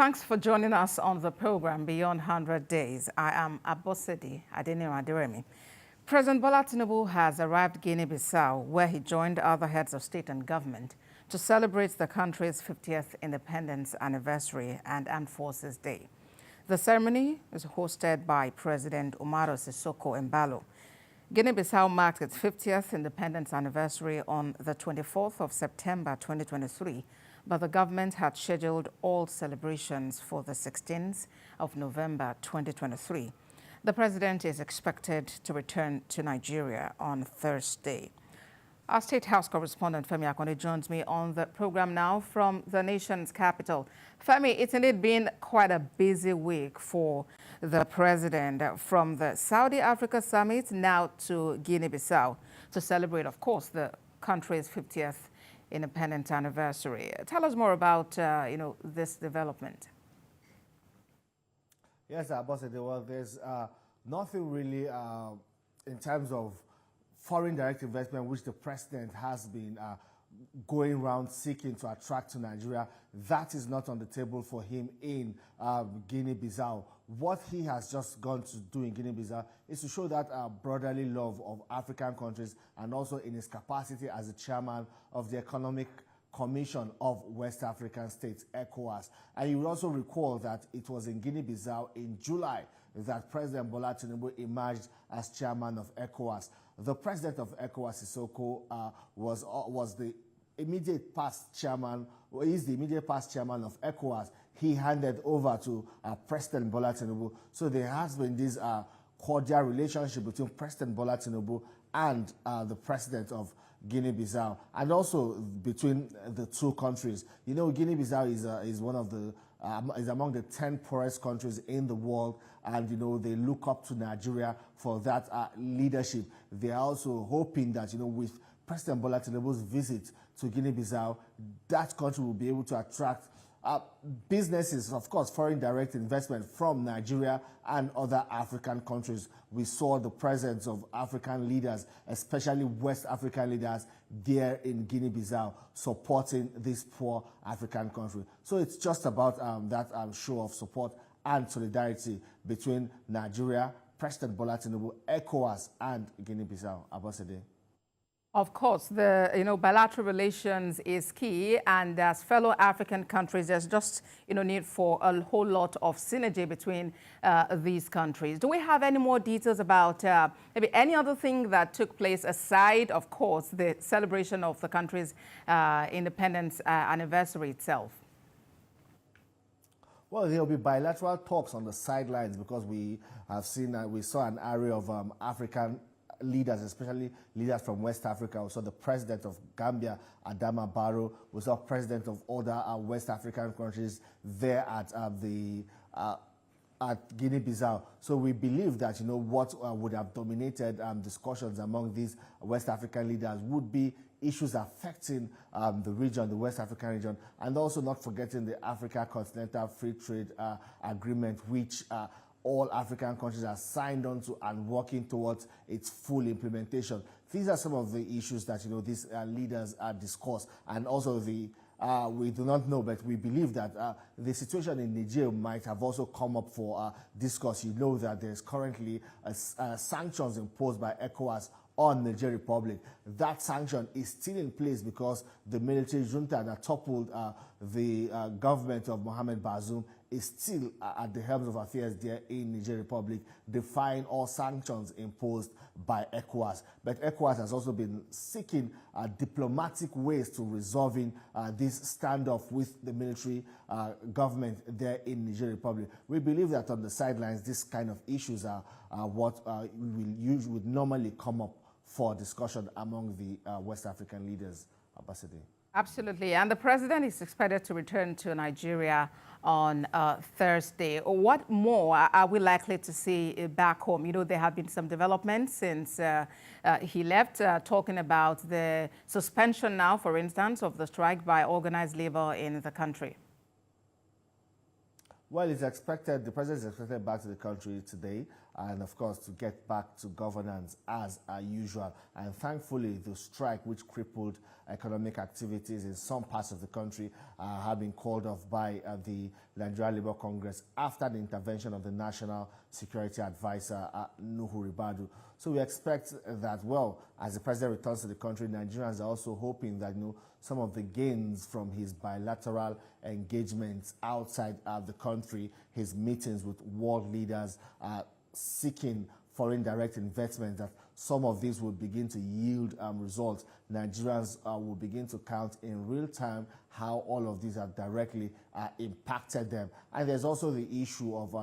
Thanks for joining us on the program Beyond 100 Days. I am Abosede Adeniran. President Bola Tinubu has arrived Guinea-Bissau, where he joined other heads of state and government to celebrate the country's 50th independence anniversary and Armed Forces Day. The ceremony is hosted by President Umaru Sissoco Embalo. Guinea-Bissau marked its 50th independence anniversary on the 24th of September 2023, but the government had scheduled all celebrations for the 16th of November 2023. The president is expected to return to Nigeria on Thursday. Our State House correspondent Femi Akonde joins me on the program now from the nation's capital. Femi, it's indeed been quite a busy week for the president, from the Saudi Africa summit now to Guinea-Bissau to celebrate, of course, the country's 50th independence anniversary. Tell us more about, this development. Yes, Abosede, well, there's nothing really in terms of foreign direct investment, which the president has been going around seeking to attract to Nigeria. That is not on the table for him in Guinea-Bissau. What he has just gone to do in Guinea-Bissau is to show that brotherly love of African countries, and also in his capacity as the chairman of the Economic Commission of West African States, ECOWAS. And you will also recall that it was in Guinea-Bissau in July that President Bola Tinubu emerged as chairman of ECOWAS. The president of ECOWAS, Sissoko, was the immediate past chairman, or is the immediate past chairman of ECOWAS. He handed over to President Bola Tinubu. So there has been this cordial relationship between President Bola Tinubu and the president of Guinea-Bissau, and also between the two countries. You know, Guinea-Bissau is one of the is among the 10 poorest countries in the world, and they look up to Nigeria for that leadership. They are also hoping that with President Bola Tinubu's visit to Guinea-Bissau, that country will be able to attract businesses, of course, foreign direct investment from Nigeria and other African countries. We saw the presence of African leaders, especially West African leaders, there in Guinea-Bissau, supporting this poor African country. So it's just about that show of support and solidarity between Nigeria, President Bola Tinubu, ECOWAS, and Guinea-Bissau. Abosede. Of course, the bilateral relations is key, and as fellow African countries, there's just need for a whole lot of synergy between these countries. Do we have any more details about maybe any other thing that took place aside, of course, the celebration of the country's independence anniversary itself? Well, there will be bilateral talks on the sidelines, because we have seen we saw an array of African leaders, especially leaders from West Africa. We saw the president of Gambia, Adama Barrow. We saw president of other West African countries there at Guinea-Bissau. So we believe that what would have dominated discussions among these West African leaders would be issues affecting the region, the West African region, and also not forgetting the Africa Continental Free Trade Agreement, which all African countries are signed on to and working towards its full implementation. These are some of the issues that these leaders discuss, and also we do not know, but we believe that the situation in Niger might have also come up for discourse. You know that there's currently sanctions imposed by ECOWAS on the Niger Republic. That sanction is still in place because the military junta that toppled the government of Mohamed Bazoum is still at the helm of affairs there in Niger Republic, defying all sanctions imposed by ECOWAS. But ECOWAS has also been seeking diplomatic ways to resolving this standoff with the military government there in Niger Republic. We believe that on the sidelines, this kind of issues are what would normally come up for discussion among the West African leaders. Abosede. Absolutely. And the president is expected to return to Nigeria on Thursday. What more are we likely to see back home? There have been some developments since he left, talking about the suspension now, for instance, of the strike by organized labor in the country. Well, it's expected, the president is expected back to the country today. and of course to get back to governance as usual. And thankfully, the strike which crippled economic activities in some parts of the country have been called off by the Nigerian Labour Congress after the intervention of the National Security Advisor, Nuhu Ribadu. So we expect that, well, as the president returns to the country, Nigerians are also hoping that, some of the gains from his bilateral engagements outside the country, his meetings with world leaders, seeking foreign direct investment, that some of these will begin to yield results. Nigerians will begin to count in real time how all of these have directly impacted them. And there's also the issue of,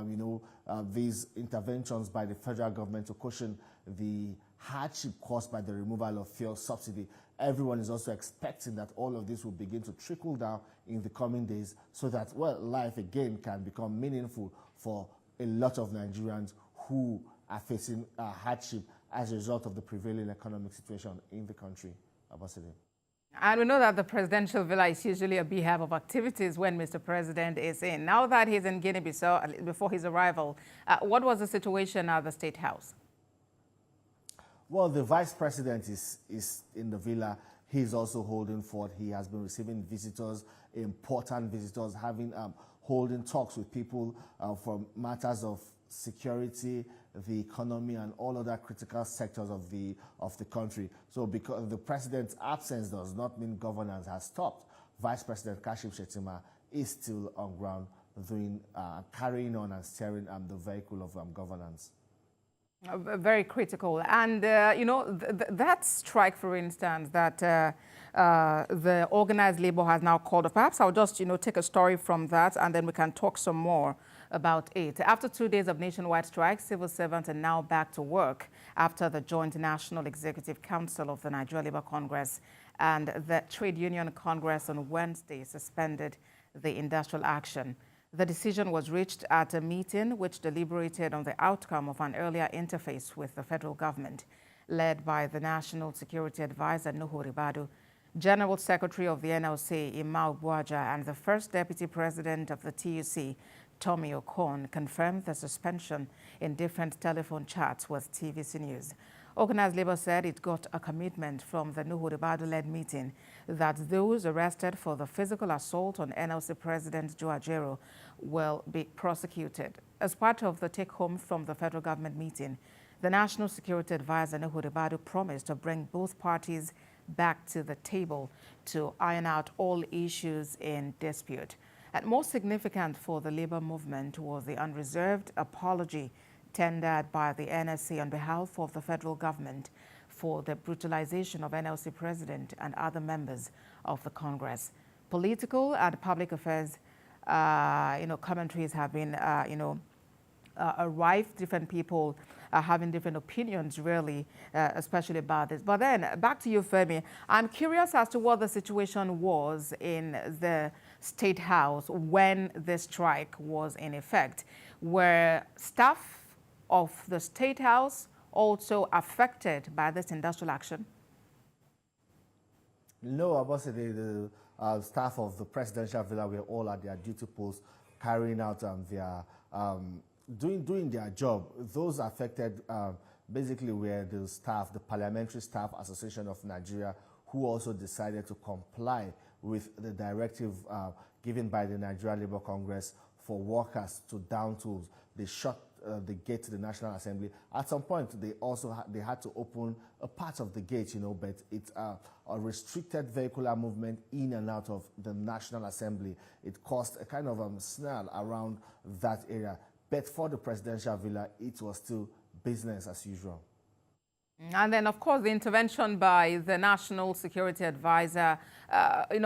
these interventions by the federal government to cushion the hardship caused by the removal of fuel subsidy. Everyone is also expecting that all of this will begin to trickle down in the coming days so that, well, life again can become meaningful for a lot of Nigerians who are facing hardship as a result of the prevailing economic situation in the country. Abasede. And we know that the presidential villa is usually a beehive of activities when Mr. President is in. Now that he's in Guinea-Bissau, before his arrival, what was the situation at the State House? Well, the vice president is in the villa. He's also holding forth. He has been receiving visitors, important visitors, holding talks with people from matters of security, the economy, and all other critical sectors of the country. So, because the president's absence does not mean governance has stopped. Vice President Kashim Shettima is still on ground, carrying on and steering the vehicle of governance. Very critical. And, that strike, for instance, that the organized labor has now called off. Perhaps I'll just, take a story from that, and then we can talk some more about it. After 2 days of nationwide strike, civil servants are now back to work after the Joint National Executive Council of the Nigerian Labour Congress and the Trade Union Congress on Wednesday suspended the industrial action. The decision was reached at a meeting which deliberated on the outcome of an earlier interface with the federal government, led by the National Security Advisor, Nuhu Ribadu, General Secretary of the NLC, Imao Buaja, and the First Deputy President of the TUC, Tommy Okon, confirmed the suspension in different telephone chats with TVC News. Organized Labour said it got a commitment from the Nuhu Ribadu-led meeting that those arrested for the physical assault on NLC President Joe Ajaero will be prosecuted. As part of the take-home from the federal government meeting, the National Security Advisor Nuhu Ribadu promised to bring both parties back to the table to iron out all issues in dispute. And most significant for the labor movement was the unreserved apology tendered by the NSC on behalf of the federal government for the brutalization of NLC President and other members of the Congress. Political and public affairs, commentaries have been, rife. Different people are having different opinions, really, especially about this. But then, back to you, Femi. I'm curious as to what the situation was in the State House when the strike was in effect. Were staff of the State House also affected by this industrial action? No, Abasede, the staff of the presidential villa were all at their duty posts, carrying out their doing their job. Those affected basically were the staff, the Parliamentary Staff Association of Nigeria, who also decided to comply with the directive given by the Nigerian Labour Congress for workers to down tools. They shut the gate to the National Assembly. At some point, they had to open a part of the gate, but it's a restricted vehicular movement in and out of the National Assembly. It caused a kind of snarl around that area. But for the presidential villa, it was still business as usual. And then, of course, the intervention by the National Security Advisor,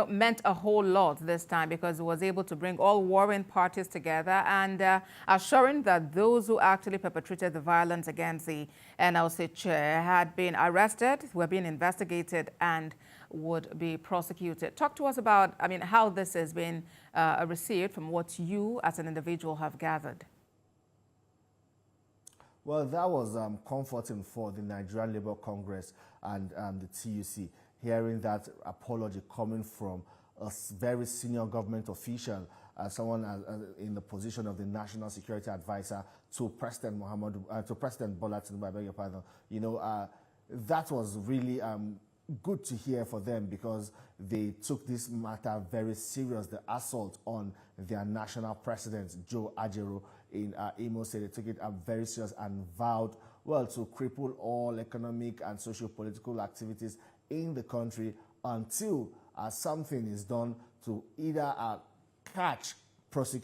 meant a whole lot this time because it was able to bring all warring parties together and assuring that those who actually perpetrated the violence against the NLC chair had been arrested, were being investigated, and would be prosecuted. Talk to us about, how this has been received from what you as an individual have gathered. Well, that was comforting for the Nigerian Labour Congress and the TUC, hearing that apology coming from a very senior government official someone in the position of the National Security Advisor to President Bola Tinubu, I beg your pardon. That was really good to hear for them, because they took this matter very serious, the assault on their national president, Joe Ajaero, in Imo State. They took it very serious and vowed, well, to cripple all economic and socio-political activities in the country until something is done to either catch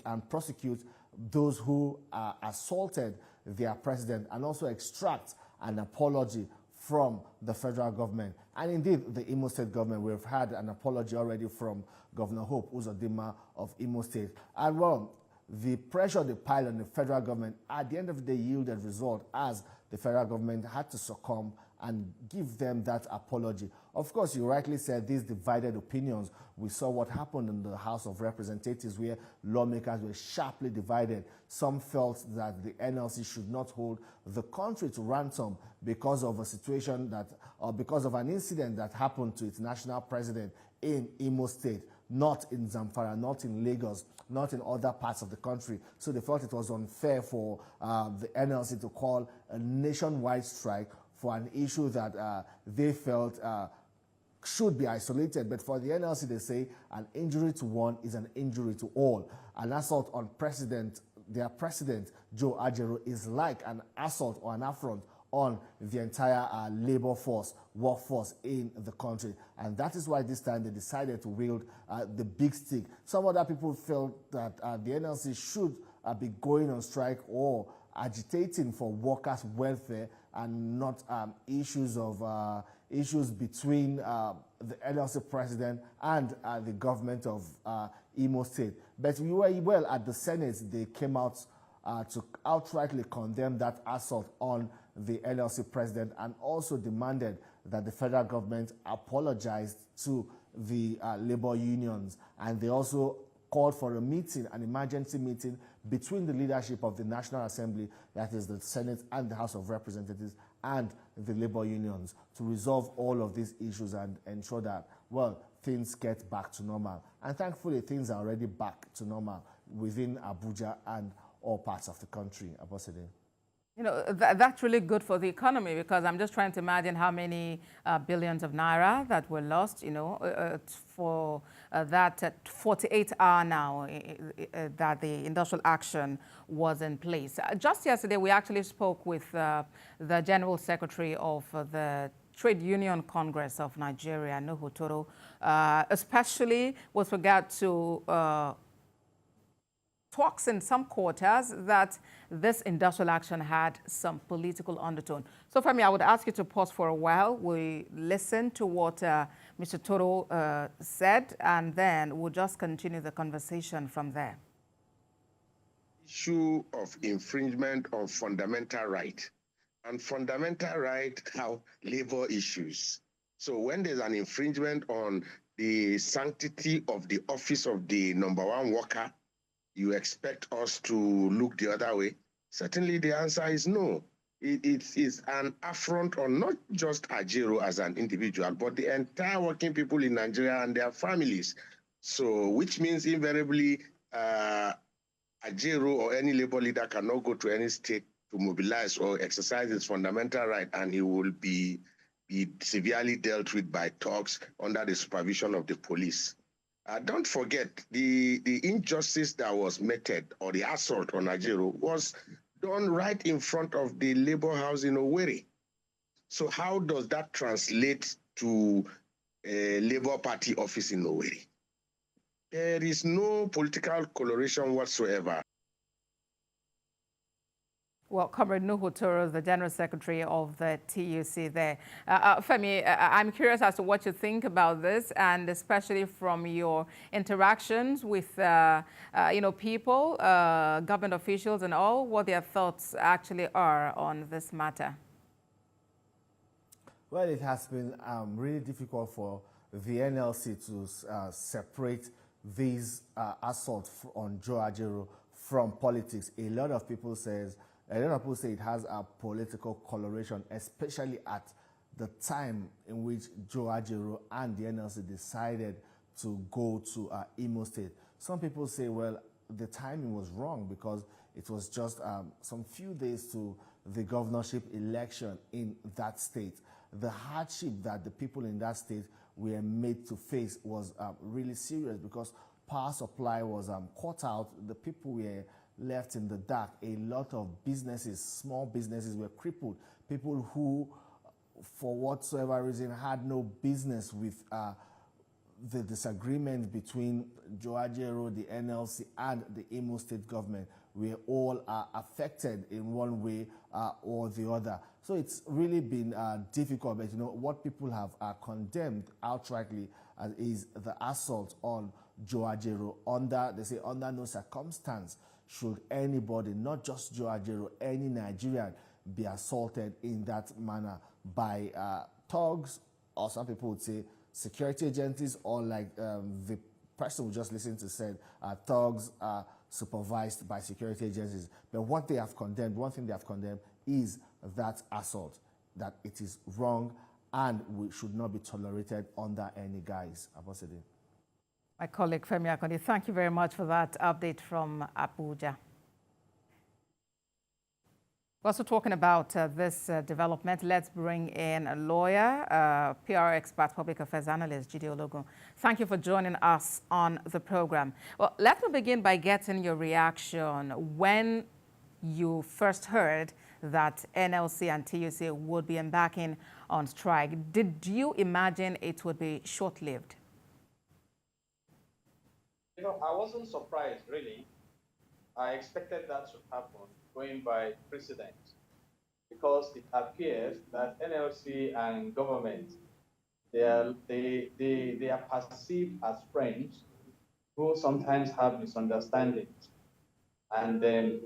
and prosecute those who assaulted their president, and also extract an apology from the federal government. And indeed, the Imo State government, we've had an apology already from Governor Hope Uzodinma of Imo State. And well, the pressure they piled on the federal government at the end of the day yielded result, as the federal government had to succumb and give them that apology. Of course, you rightly said these divided opinions. We saw what happened in the House of Representatives, where lawmakers were sharply divided. Some felt that the NLC should not hold the country to ransom because of a situation or because of an incident that happened to its national president in Imo State, not in Zamfara, not in Lagos, not in other parts of the country. So they felt it was unfair for the NLC to call a nationwide strike for an issue that they felt should be isolated. But for the NLC, they say an injury to one is an injury to all. An assault on their president, Joe Ajaero, is like an assault or an affront on the entire labor force, workforce in the country. And that is why this time they decided to wield the big stick. Some other people felt that the NLC should be going on strike or agitating for workers' welfare, and not issues between the NLC president and the government of Imo State. But at the Senate, they came out to outrightly condemn that assault on the NLC president, and also demanded that the federal government apologize to the labor unions. And they also called for a meeting, an emergency meeting between the leadership of the National Assembly, that is the Senate and the House of Representatives, and the labor unions, to resolve all of these issues and ensure that, well, things get back to normal. And thankfully, things are already back to normal within Abuja and all parts of the country. Abosede. That's really good for the economy, because I'm just trying to imagine how many billions of naira that were lost, for that 48-hour now that the industrial action was in place. Just yesterday, we actually spoke with the General Secretary of the Trade Union Congress of Nigeria, Nuhu Toro, especially with regard to talks in some quarters that this industrial action had some political undertone. So, Femi, I would ask you to pause for a while. We listen to what Mr. Toro said, and then we'll just continue the conversation from there. Issue of infringement of fundamental right. And fundamental right are labor issues. So when there's an infringement on the sanctity of the office of the number one worker, you expect us to look the other way? Certainly the answer is no. It is an affront on not just Ajaero as an individual, but the entire working people in Nigeria and their families. So, which means invariably Ajaero or any labor leader cannot go to any state to mobilize or exercise his fundamental right, and he will be severely dealt with by thugs under the supervision of the police. Don't forget, the injustice that was meted, or the assault on Ajaero, was done right in front of the labor house in Owerri. So how does that translate to a Labour Party office in Owerri? There is no political coloration whatsoever. Well, Comrade Nuhu Toro, the General Secretary of the TUC there. Femi, I'm curious as to what you think about this, and especially from your interactions with, people, government officials and all, what their thoughts actually are on this matter. Well, it has been really difficult for the NLC to separate these assaults on Joe Ajaero from politics. A lot of people say it has a political coloration, especially at the time in which Joe Ajaero and the NLC decided to go to Imo State. Some people say, well, the timing was wrong because it was just some few days to the governorship election in that state. The hardship that the people in that state were made to face was really serious because power supply was cut out. The people were left in the dark. A lot of businesses, small businesses, were crippled. People who, for whatsoever reason, had no business with the disagreement between Joajero, the NLC, and the Imo State government. We all are affected in one way or the other. So it's really been difficult, but what people have condemned outrightly is the assault on Joajero. They say under no circumstance should anybody, not just Joajero, any Nigerian, be assaulted in that manner by thugs, or some people would say security agencies, or like the person we just listened to said, thugs are supervised by security agencies. But what they have condemned, one thing they have condemned is that assault, that it is wrong and we should not be tolerated under any guise. Abosede. My colleague Femi Akande, thank you very much for that update from Abuja. We're also talking about this development. Let's bring in a lawyer, PR expert, public affairs analyst, Jide Ologun. Thank you for joining us on the program. Well, let me begin by getting your reaction when you first heard that NLC and TUC would be embarking on strike. Did you imagine it would be short-lived? I wasn't surprised, really. I expected that to happen, going by precedent, because it appears that NLC and government, they are perceived as friends who sometimes have misunderstandings. And then,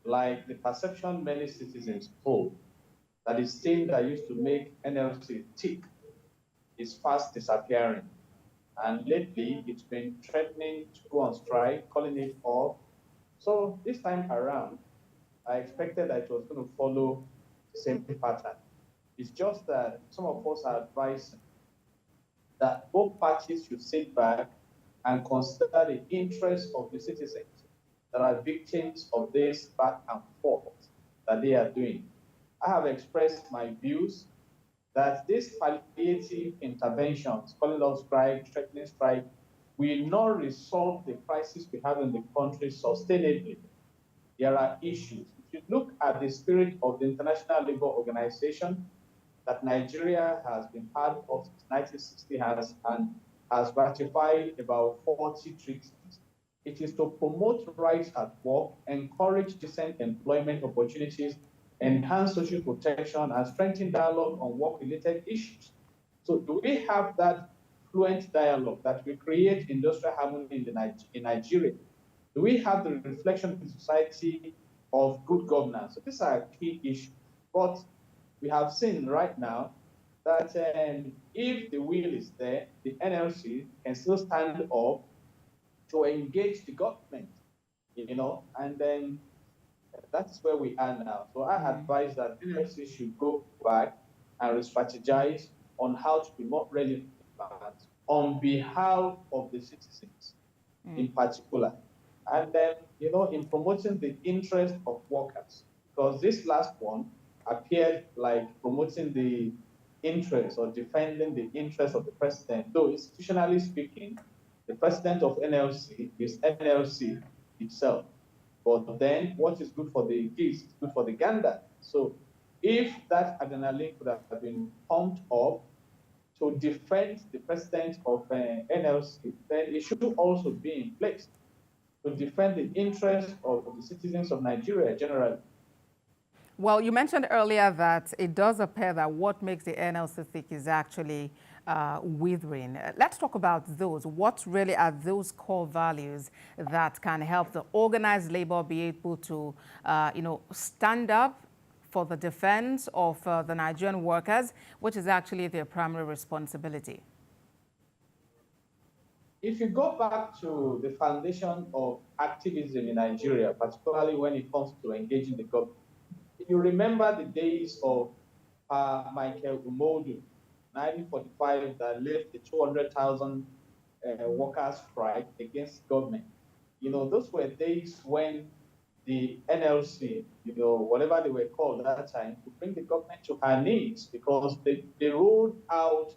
like the perception many citizens hold, that the thing that used to make NLC tick is fast disappearing. And lately, it's been threatening to go on strike, calling it off. So this time around, I expected that it was going to follow the same pattern. It's just that some of us are advising that both parties should sit back and consider the interests of the citizens that are victims of this back and forth that they are doing. I have expressed my views that these palliative interventions, calling off strike, threatening strike, will not resolve the crisis we have in the country sustainably. There are issues. If you look at the spirit of the International Labour Organization that Nigeria has been part of since 1960 and has ratified about 40 treaties, it is to promote rights at work, encourage decent employment opportunities, enhance social protection, and strengthen dialogue on work-related issues. So do we have that fluent dialogue that will create industrial harmony in Nigeria? Do we have the reflection in society of good governance? So these are key issues. But we have seen right now that if the will is there, the NLC can still stand up to engage the government, and then that's where we are now. So I advise that NLC should go back and re-strategize on how to be more relevant on behalf of the citizens in particular. And then, in promoting the interest of workers, because this last one appeared like promoting the interest or defending the interest of the president, though institutionally speaking, the president of NLC is NLC itself. But then what is good for the geese is good for the gander. So if that adrenaline could have been pumped up to defend the president of NLC, then it should also be in place to defend the interests of the citizens of Nigeria generally. Well, you mentioned earlier that it does appear that what makes the NLC thick is actually withering. Let's talk about those. What really are those core values that can help the organized labor be able to, stand up for the defense of the Nigerian workers, which is actually their primary responsibility? If you go back to the foundation of activism in Nigeria, particularly when it comes to engaging the government, you remember the days of Michael Umodu, 1945, that left the 200,000 workers' strike against government. Those were days when the NLC, whatever they were called at that time, to bring the government to her knees because they rolled out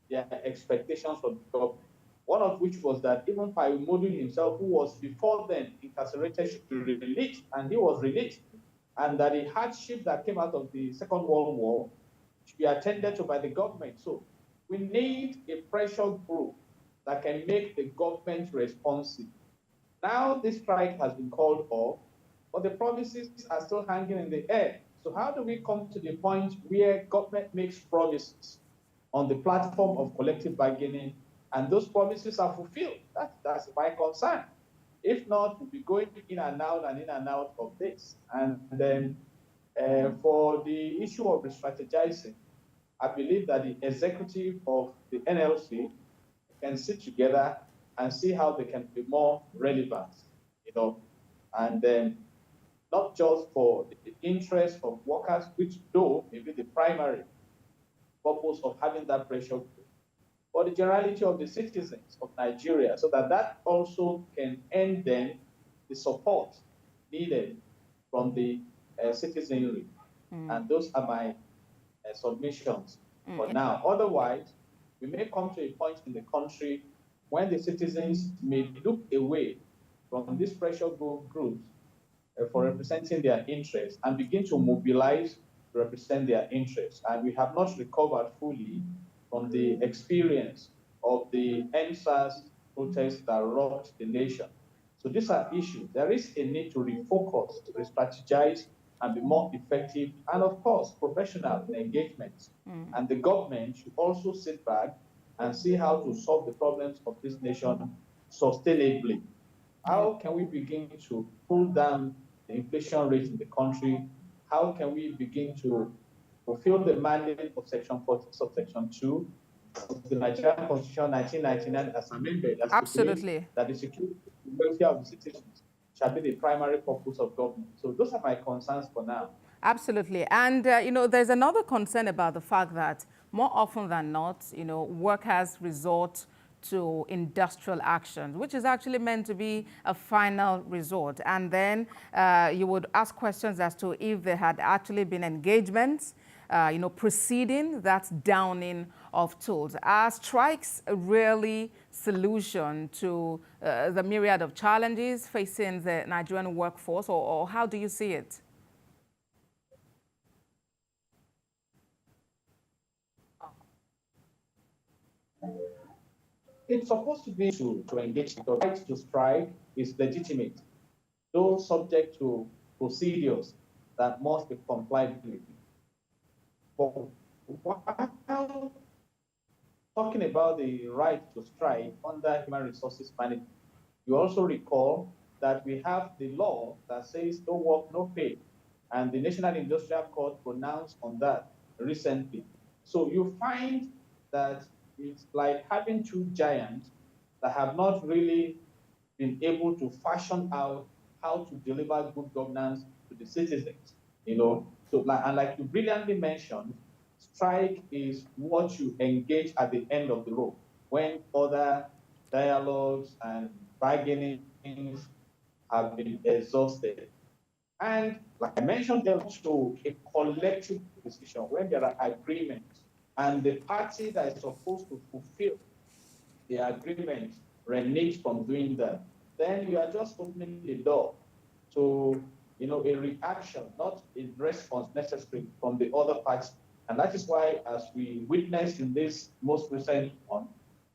their expectations from the government. One of which was that even Modu himself, who was before then incarcerated, should be released, and he was released, and that the hardship that came out of the Second World War should be attended to by the government. So we need a pressure group that can make the government responsive. Now this strike has been called off, but the promises are still hanging in the air. So how do we come to the point where government makes promises on the platform of collective bargaining and those promises are fulfilled? That's my concern. If not, we'll be going in and out of this. And then for the issue of re-strategizing, I believe that the executive of the NLC can sit together and see how they can be more relevant, and then not just for the interest of workers, which though may be the primary purpose of having that pressure group, but the generality of the citizens of Nigeria, so that also can end then the support needed from the citizenry. And those are my submissions for now. Otherwise, we may come to a point in the country when the citizens may look away from these pressure groups for representing their interests and begin to mobilize to represent their interests. And we have not recovered fully from the experience of the NSAS protests that rocked the nation. So these are issues. There is a need to refocus, to re-strategize, and be more effective, and of course, professional in engagement. And the government should also sit back and see how to solve the problems of this nation sustainably. How can we begin to pull down the inflation rate in the country? How can we begin to fulfill the mandate of Section 40, subsection 2 of the Nigerian Constitution 1999 as amended? Absolutely. That the security and welfare of the citizens shall be the primary purpose of government. So those are my concerns for now. Absolutely. And, there's another concern about the fact that more often than not, workers resort to industrial action, which is actually meant to be a final resort. And then you would ask questions as to if there had actually been engagements, preceding that downing of tools. Are strikes really solution to the myriad of challenges facing the Nigerian workforce, or how do you see it? It's supposed to be to engage. The right to strike is legitimate, though subject to procedures that must be complied with. But while talking about the right to strike under human resources management, you also recall that we have the law that says no work, no pay. And the National Industrial Court pronounced on that recently. So you find that it's like having two giants that have not really been able to fashion out how to deliver good governance to the citizens, So, like you brilliantly mentioned, strike is what you engage at the end of the road when other dialogues and bargainings have been exhausted. And like I mentioned, there to a collective decision when there are agreements and the party that is supposed to fulfill the agreement reneges from doing that, then you are just opening the door to a reaction, not a response necessary from the other party. And that is why, as we witnessed in this most recent one,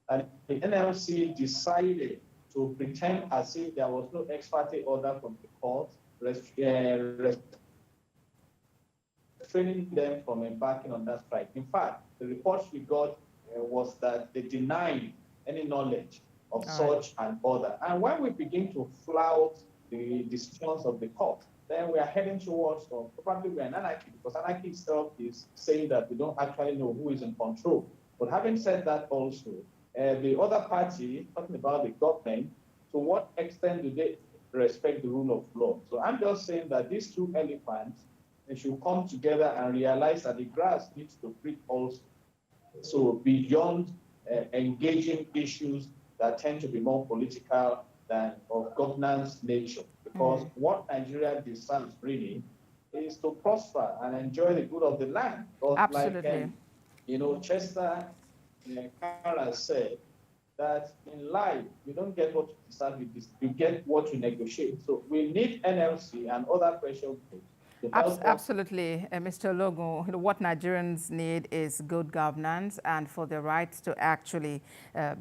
and the NLC decided to pretend as if there was no ex parte order from the court restraining them from embarking on that strike. In fact, the reports we got was that they denied any knowledge of such an order. And when we begin to flout the decisions of the court, then we are heading towards, or probably we're an anarchy, because anarchy itself is saying that we don't actually know who is in control. But having said that also, the other party, talking about the government, to what extent do they respect the rule of law? So I'm just saying that these two elephants, they should come together and realize that the grass needs to breathe also. So beyond engaging issues that tend to be more political than of governance nature. Because what Nigeria deserves really is to prosper and enjoy the good of the land. But Absolutely. like, Chester Kara said, that in life, you don't get what you deserve, you get what you negotiate. So we need NLC and other pressure groups to help us. Absolutely, Mr. Logo. What Nigerians need is good governance and for the rights to actually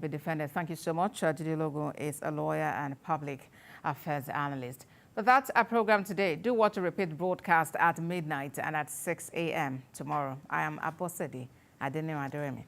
be defended. Thank you so much. Didi Logo is a lawyer and public affairs analyst. But that's our program today. Do watch a repeat broadcast at midnight and at 6 a.m. tomorrow. I am Abosedi Adeniran Aderemi.